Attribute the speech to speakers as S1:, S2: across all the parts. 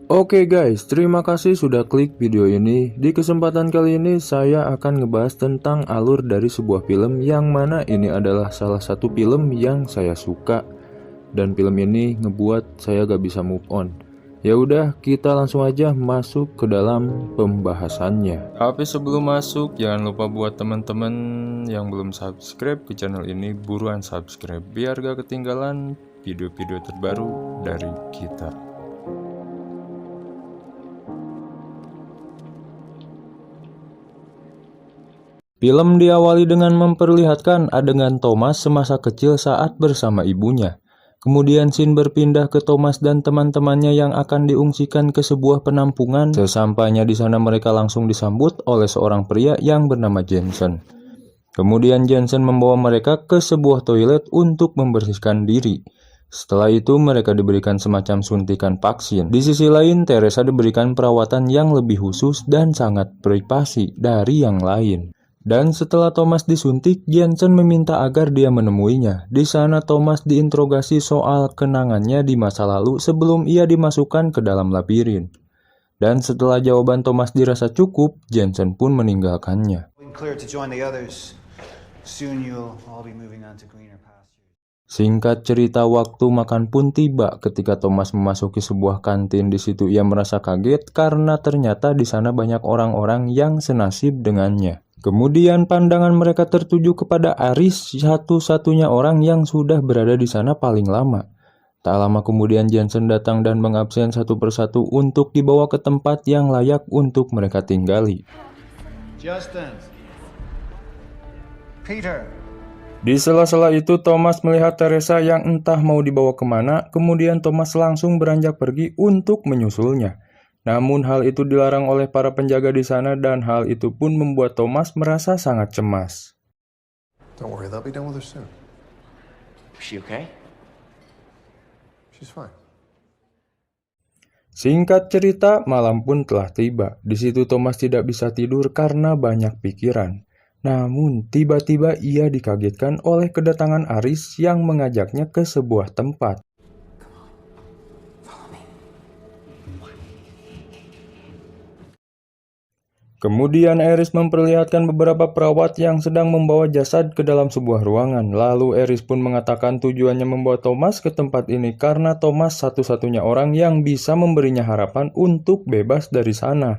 S1: Oke guys, terima kasih sudah klik video ini. Di kesempatan kali ini saya akan ngebahas tentang alur dari sebuah film yang mana ini adalah salah satu film yang saya suka. Dan film ini ngebuat saya gak bisa move on. Ya udah, kita langsung aja masuk ke dalam pembahasannya. Tapi sebelum masuk, jangan lupa buat teman-teman yang belum subscribe ke channel ini, buruan subscribe biar gak ketinggalan video-video terbaru dari kita. Film diawali dengan memperlihatkan adegan Thomas semasa kecil saat bersama ibunya. Kemudian scene berpindah ke Thomas dan teman-temannya yang akan diungsikan ke sebuah penampungan. Sesampainya di sana mereka langsung disambut oleh seorang pria yang bernama Jensen. Kemudian Jensen membawa mereka ke sebuah toilet untuk membersihkan diri. Setelah itu mereka diberikan semacam suntikan vaksin. Di sisi lain, Teresa diberikan perawatan yang lebih khusus dan sangat privasi dari yang lain. Dan setelah Thomas disuntik, Jensen meminta agar dia menemuinya. Di sana Thomas diinterogasi soal kenangannya di masa lalu sebelum ia dimasukkan ke dalam labirin. Dan setelah jawaban Thomas dirasa cukup, Jensen pun meninggalkannya. Singkat cerita, waktu makan pun tiba ketika Thomas memasuki sebuah kantin. Di situ ia merasa kaget karena ternyata di sana banyak orang-orang yang senasib dengannya. Kemudian pandangan mereka tertuju kepada Aris, satu-satunya orang yang sudah berada di sana paling lama. Tak lama kemudian Jensen datang dan mengabsen satu persatu untuk dibawa ke tempat yang layak untuk mereka tinggali.
S2: Justin. Peter.
S1: Di sela-sela itu Thomas melihat Teresa yang entah mau dibawa kemana, kemudian Thomas langsung beranjak pergi untuk menyusulnya. Namun hal itu dilarang oleh para penjaga di sana dan hal itu pun membuat Thomas merasa sangat cemas.
S2: Don't worry, they'll be done with her soon.
S3: Is she okay?
S2: She's fine.
S1: Singkat cerita, malam pun telah tiba. Di situ Thomas tidak bisa tidur karena banyak pikiran. Namun tiba-tiba ia dikagetkan oleh kedatangan Aris yang mengajaknya ke sebuah tempat. Kemudian Aris memperlihatkan beberapa perawat yang sedang membawa jasad ke dalam sebuah ruangan. Lalu Aris pun mengatakan tujuannya membawa Thomas ke tempat ini karena Thomas satu-satunya orang yang bisa memberinya harapan untuk bebas dari sana.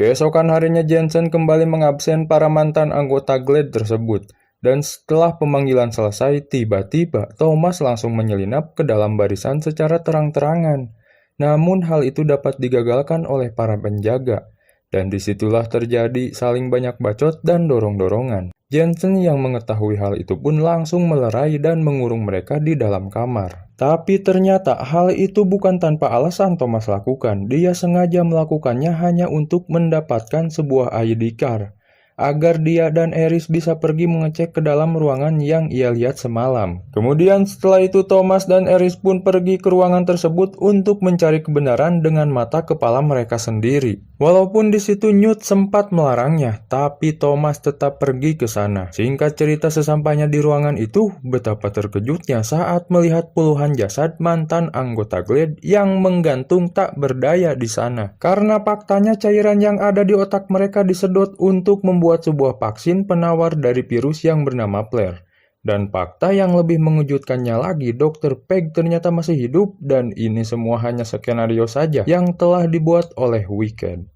S1: Keesokan harinya Jensen kembali mengabsen para mantan anggota Glade tersebut. Dan setelah pemanggilan selesai, tiba-tiba Thomas langsung menyelinap ke dalam barisan secara terang-terangan. Namun hal itu dapat digagalkan oleh para penjaga. Dan disitulah terjadi saling banyak bacot dan dorong-dorongan. Jensen yang mengetahui hal itu pun langsung melerai dan mengurung mereka di dalam kamar. Tapi ternyata hal itu bukan tanpa alasan Thomas lakukan. Dia sengaja melakukannya hanya untuk mendapatkan sebuah ID card, agar dia dan Aris bisa pergi mengecek ke dalam ruangan yang ia lihat semalam. Kemudian setelah itu Thomas dan Aris pun pergi ke ruangan tersebut untuk mencari kebenaran dengan mata kepala mereka sendiri. Walaupun di situ Newt sempat melarangnya, tapi Thomas tetap pergi ke sana. Singkat cerita, sesampainya di ruangan itu, betapa terkejutnya saat melihat puluhan jasad mantan anggota Glade yang menggantung tak berdaya di sana. Karena faktanya cairan yang ada di otak mereka disedot untuk membuat sebuah vaksin penawar dari virus yang bernama Flare. Dan fakta yang lebih mengejutkannya lagi, Dr. Peg ternyata masih hidup dan ini semua hanya skenario saja yang telah dibuat oleh Wicked.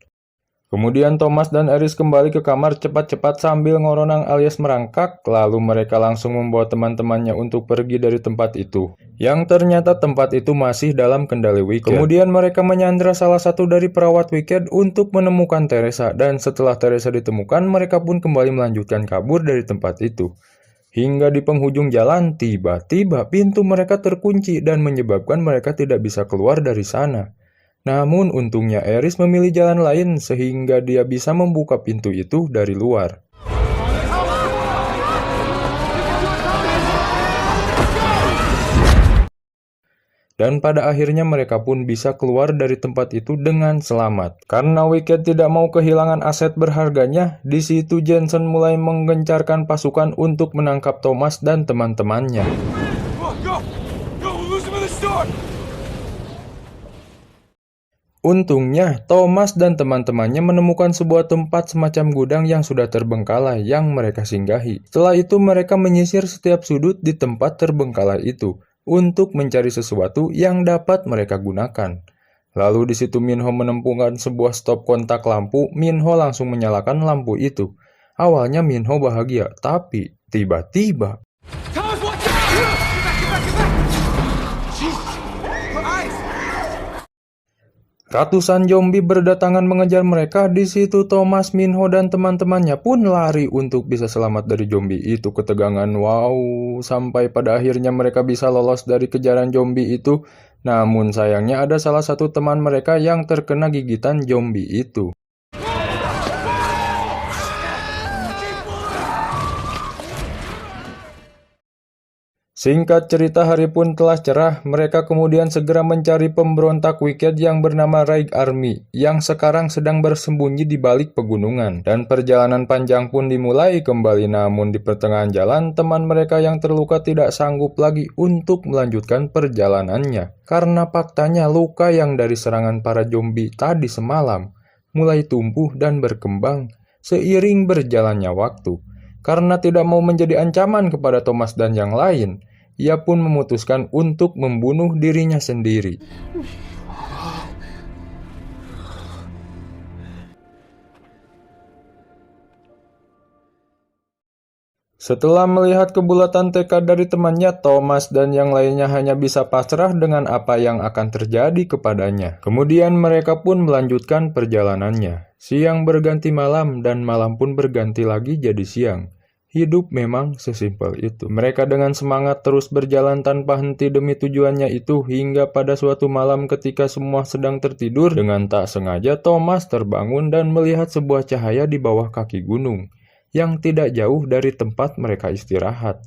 S1: Kemudian Thomas dan Aris kembali ke kamar cepat-cepat sambil ngoronang alias merangkak, lalu mereka langsung membawa teman-temannya untuk pergi dari tempat itu. Yang ternyata tempat itu masih dalam kendali Wicked. Kemudian mereka menyandra salah satu dari perawat Wicked untuk menemukan Teresa, dan setelah Teresa ditemukan, mereka pun kembali melanjutkan kabur dari tempat itu. Hingga di penghujung jalan, tiba-tiba pintu mereka terkunci dan menyebabkan mereka tidak bisa keluar dari sana. Namun untungnya Aris memilih jalan lain sehingga dia bisa membuka pintu itu dari luar. Dan pada akhirnya mereka pun bisa keluar dari tempat itu dengan selamat. Karena Wicked tidak mau kehilangan aset berharganya, di situ Jensen mulai menggencarkan pasukan untuk menangkap Thomas dan teman-temannya. Untungnya, Thomas dan teman-temannya menemukan sebuah tempat semacam gudang yang sudah terbengkalai yang mereka singgahi. Setelah itu mereka menyisir setiap sudut di tempat terbengkalai itu untuk mencari sesuatu yang dapat mereka gunakan. Lalu di situ Minho menemukan sebuah stop kontak lampu. Minho langsung menyalakan lampu itu. Awalnya Minho bahagia, tapi tiba-tiba ratusan zombie berdatangan mengejar mereka. Di situ Thomas, Minho, dan teman-temannya pun lari untuk bisa selamat dari zombie itu. Ketegangan, wow, sampai pada akhirnya mereka bisa lolos dari kejaran zombie itu. Namun sayangnya ada salah satu teman mereka yang terkena gigitan zombie itu. Singkat cerita, hari pun telah cerah. Mereka kemudian segera mencari pemberontak Wicked yang bernama Raig Army, yang sekarang sedang bersembunyi di balik pegunungan. Dan perjalanan panjang pun dimulai kembali. Namun di pertengahan jalan, teman mereka yang terluka tidak sanggup lagi untuk melanjutkan perjalanannya. Karena faktanya luka yang dari serangan para zombie tadi semalam mulai tumbuh dan berkembang seiring berjalannya waktu. Karena tidak mau menjadi ancaman kepada Thomas dan yang lain, ia pun memutuskan untuk membunuh dirinya sendiri. Setelah melihat kebulatan tekad dari temannya, Thomas dan yang lainnya hanya bisa pasrah dengan apa yang akan terjadi kepadanya. Kemudian mereka pun melanjutkan perjalanannya. Siang berganti malam dan malam pun berganti lagi jadi siang. Hidup memang sesimpel itu. Mereka dengan semangat terus berjalan tanpa henti demi tujuannya itu, hingga pada suatu malam ketika semua sedang tertidur, dengan tak sengaja Thomas terbangun dan melihat sebuah cahaya di bawah kaki gunung yang tidak jauh dari tempat mereka istirahat.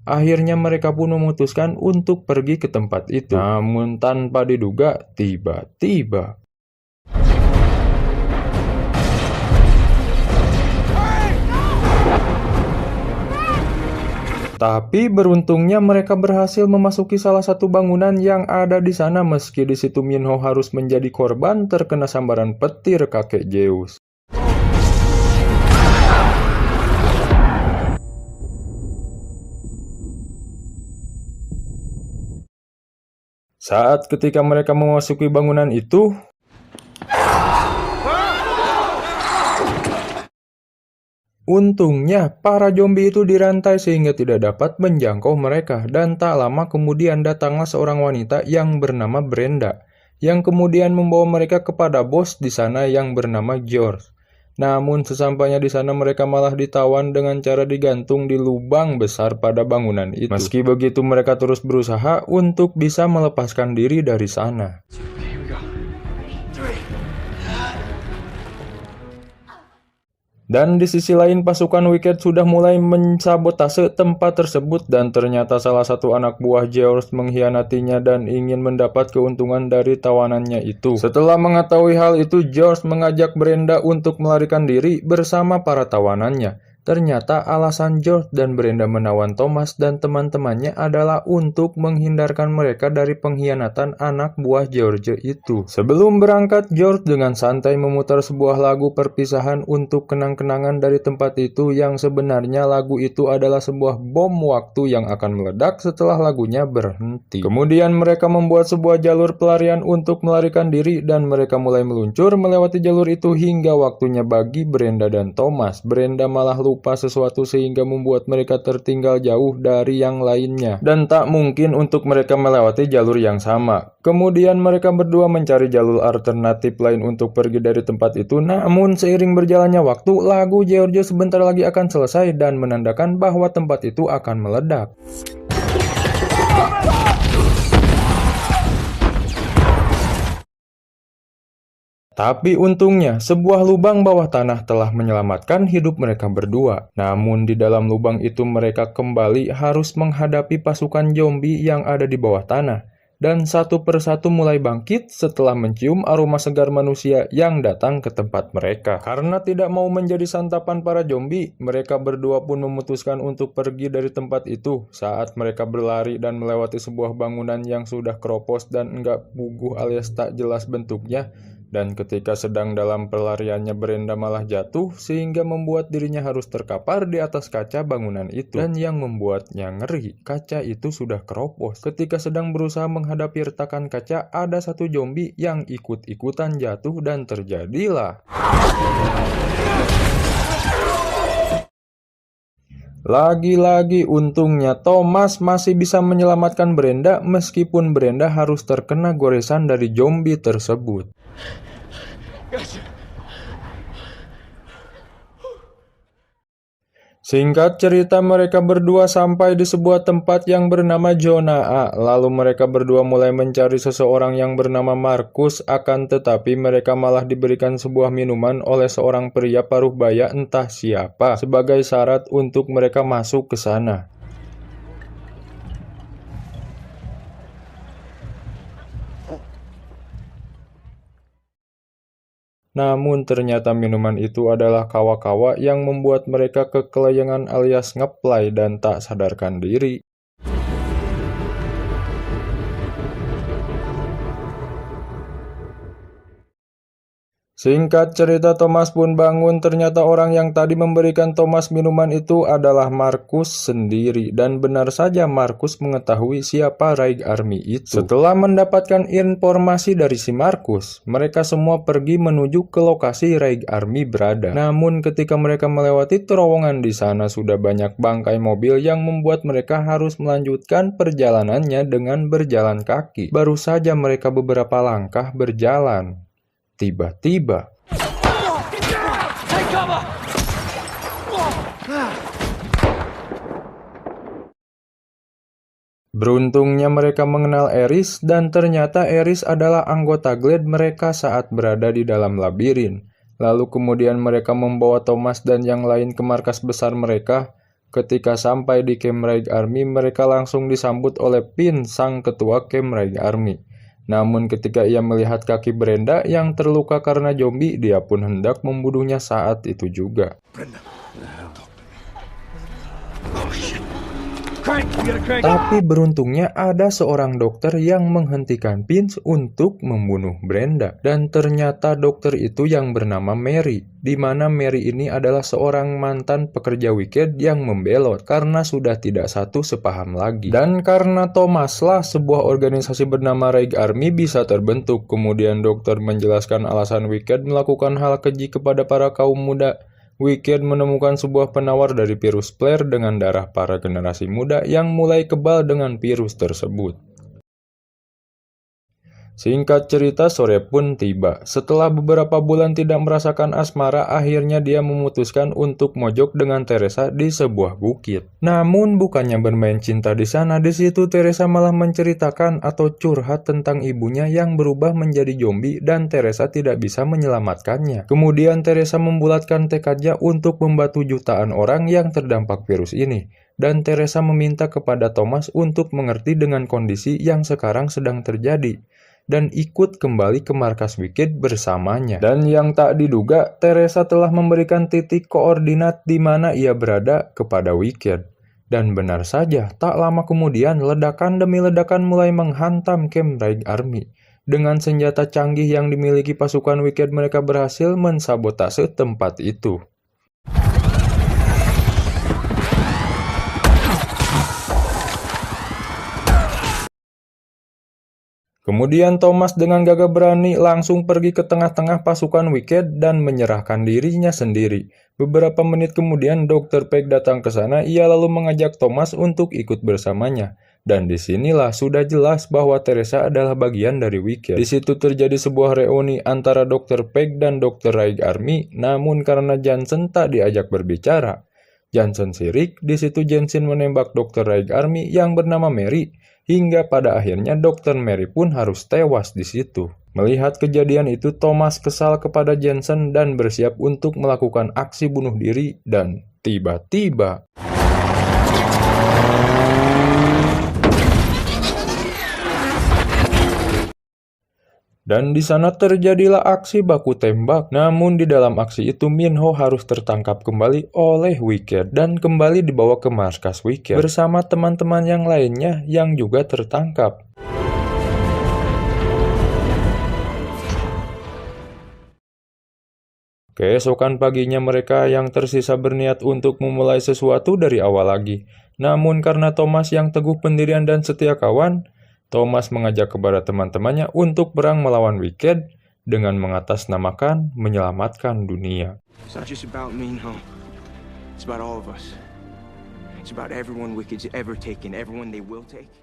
S1: Akhirnya mereka pun memutuskan untuk pergi ke tempat itu. Namun tanpa diduga, tiba-tiba tapi beruntungnya mereka berhasil memasuki salah satu bangunan yang ada di sana, meski di situ Minho harus menjadi korban terkena sambaran petir kakek Zeus. Saat ketika mereka memasuki bangunan itu, untungnya, para zombie itu dirantai sehingga tidak dapat menjangkau mereka, dan tak lama kemudian datanglah seorang wanita yang bernama Brenda, yang kemudian membawa mereka kepada bos di sana yang bernama George. Namun sesampainya di sana mereka malah ditawan dengan cara digantung di lubang besar pada bangunan itu. Meski begitu mereka terus berusaha untuk bisa melepaskan diri dari sana. Dan di sisi lain pasukan Wicked sudah mulai mensabotase tempat tersebut, dan ternyata salah satu anak buah George mengkhianatinya dan ingin mendapat keuntungan dari tawanannya itu. Setelah mengetahui hal itu, George mengajak Brenda untuk melarikan diri bersama para tawanannya. Ternyata alasan George dan Brenda menawan Thomas dan teman-temannya adalah untuk menghindarkan mereka dari pengkhianatan anak buah George itu. Sebelum berangkat, George dengan santai memutar sebuah lagu perpisahan untuk kenang-kenangan dari tempat itu, yang sebenarnya lagu itu adalah sebuah bom waktu yang akan meledak setelah lagunya berhenti. Kemudian mereka membuat sebuah jalur pelarian untuk melarikan diri, dan mereka mulai meluncur melewati jalur itu hingga waktunya bagi Brenda dan Thomas. Brenda malah lupa sesuatu sehingga membuat mereka tertinggal jauh dari yang lainnya, dan tak mungkin untuk mereka melewati jalur yang sama. Kemudian mereka berdua mencari jalur alternatif lain untuk pergi dari tempat itu. Namun seiring berjalannya waktu, lagu George sebentar lagi akan selesai dan menandakan bahwa tempat itu akan meledak. Tapi untungnya, sebuah lubang bawah tanah telah menyelamatkan hidup mereka berdua. Namun di dalam lubang itu mereka kembali harus menghadapi pasukan zombie yang ada di bawah tanah. dan satu persatu mulai bangkit setelah mencium aroma segar manusia yang datang ke tempat mereka. Karena tidak mau menjadi santapan para zombie, mereka berdua pun memutuskan untuk pergi dari tempat itu. Saat mereka berlari dan melewati sebuah bangunan yang sudah keropos dan enggak puguh alias tak jelas bentuknya, dan ketika sedang dalam pelariannya Brenda malah jatuh sehingga membuat dirinya harus terkapar di atas kaca bangunan itu. Dan yang membuatnya ngeri, kaca itu sudah keropos. Ketika sedang berusaha menghadapi retakan kaca, ada satu zombie yang ikut-ikutan jatuh dan terjadilah lagi-lagi untungnya Thomas masih bisa menyelamatkan Brenda meskipun Brenda harus terkena goresan dari zombie tersebut. Singkat cerita, mereka berdua sampai di sebuah tempat yang bernama Zona A. Lalu mereka berdua mulai mencari seseorang yang bernama Markus, akan tetapi mereka malah diberikan sebuah minuman oleh seorang pria paruh baya entah siapa sebagai syarat untuk mereka masuk ke sana. Namun ternyata minuman itu adalah kawa-kawa yang membuat mereka kekelayangan alias ngeplay dan tak sadarkan diri. Singkat cerita, Thomas pun bangun. Ternyata orang yang tadi memberikan Thomas minuman itu adalah Markus sendiri. Dan benar saja Markus mengetahui siapa Raig Army itu. Setelah mendapatkan informasi dari si Markus, mereka semua pergi menuju ke lokasi Raig Army berada. Namun ketika mereka melewati terowongan, di sana sudah banyak bangkai mobil yang membuat mereka harus melanjutkan perjalanannya dengan berjalan kaki. Baru saja mereka beberapa langkah berjalan, tiba-tiba beruntungnya mereka mengenal Eris, dan ternyata Eris adalah anggota Glade mereka saat berada di dalam labirin. Lalu kemudian mereka membawa Thomas dan yang lain ke markas besar mereka. Ketika sampai di Camp Raig Army, mereka langsung disambut oleh Pin, sang ketua Camp Raig Army. Namun ketika ia melihat kaki Brenda yang terluka karena zombie, dia pun hendak membunuhnya saat itu juga. Tapi beruntungnya ada seorang dokter yang menghentikan Vince untuk membunuh Brenda. Dan ternyata dokter itu yang bernama Mary, di mana Mary ini adalah seorang mantan pekerja Wicked yang membelot karena sudah tidak satu sepaham lagi. Dan karena Thomas lah sebuah organisasi bernama Raig Army bisa terbentuk. Kemudian dokter menjelaskan alasan Wicked melakukan hal keji kepada para kaum muda. Wicked menemukan sebuah penawar dari virus flare dengan darah para generasi muda yang mulai kebal dengan virus tersebut. Singkat cerita, sore pun tiba. Setelah beberapa bulan tidak merasakan asmara, akhirnya dia memutuskan untuk mojok dengan Teresa di sebuah bukit. Namun bukannya bermain cinta di sana, di situ Teresa malah menceritakan atau curhat tentang ibunya yang berubah menjadi zombie dan Teresa tidak bisa menyelamatkannya. Kemudian Teresa membulatkan tekadnya untuk membantu jutaan orang yang terdampak virus ini. Dan Teresa meminta kepada Thomas untuk mengerti dengan kondisi yang sekarang sedang terjadi dan ikut kembali ke markas Wicked bersamanya. Dan yang tak diduga, Teresa telah memberikan titik koordinat di mana ia berada kepada Wicked. Dan benar saja, tak lama kemudian ledakan demi ledakan mulai menghantam Camp Raig Army. Dengan senjata canggih yang dimiliki pasukan Wicked, mereka berhasil mensabotase tempat itu. Kemudian Thomas dengan gagah berani langsung pergi ke tengah-tengah pasukan Wicked dan menyerahkan dirinya sendiri. Beberapa menit kemudian Dr. Peck datang ke sana. Ia lalu mengajak Thomas untuk ikut bersamanya. Dan disinilah sudah jelas bahwa Teresa adalah bagian dari Wicked. Di situ terjadi sebuah reuni antara Dr. Peck dan Dr. Raig Army. Namun karena Jansen tak diajak berbicara, Jansen sirik. Di situ Jansen menembak Dr. Raig Army yang bernama Mary. Hingga pada akhirnya Dr. Mary pun harus tewas di situ. Melihat kejadian itu, Thomas kesal kepada Jansen dan bersiap untuk melakukan aksi bunuh diri. Dan tiba-tiba Dan di sana terjadilah aksi baku tembak. Namun di dalam aksi itu Minho harus tertangkap kembali oleh Wicked dan kembali dibawa ke markas Wicked bersama teman-teman yang lainnya yang juga tertangkap. Keesokan paginya mereka yang tersisa berniat untuk memulai sesuatu dari awal lagi. Namun karena Thomas yang teguh pendirian dan setia kawan, Thomas mengajak kepada teman-temannya untuk perang melawan Wicked dengan mengatasnamakan menyelamatkan dunia.
S4: It's not just about me, no. It's about all of us. It's about everyone Wicked's ever taken, everyone they will take.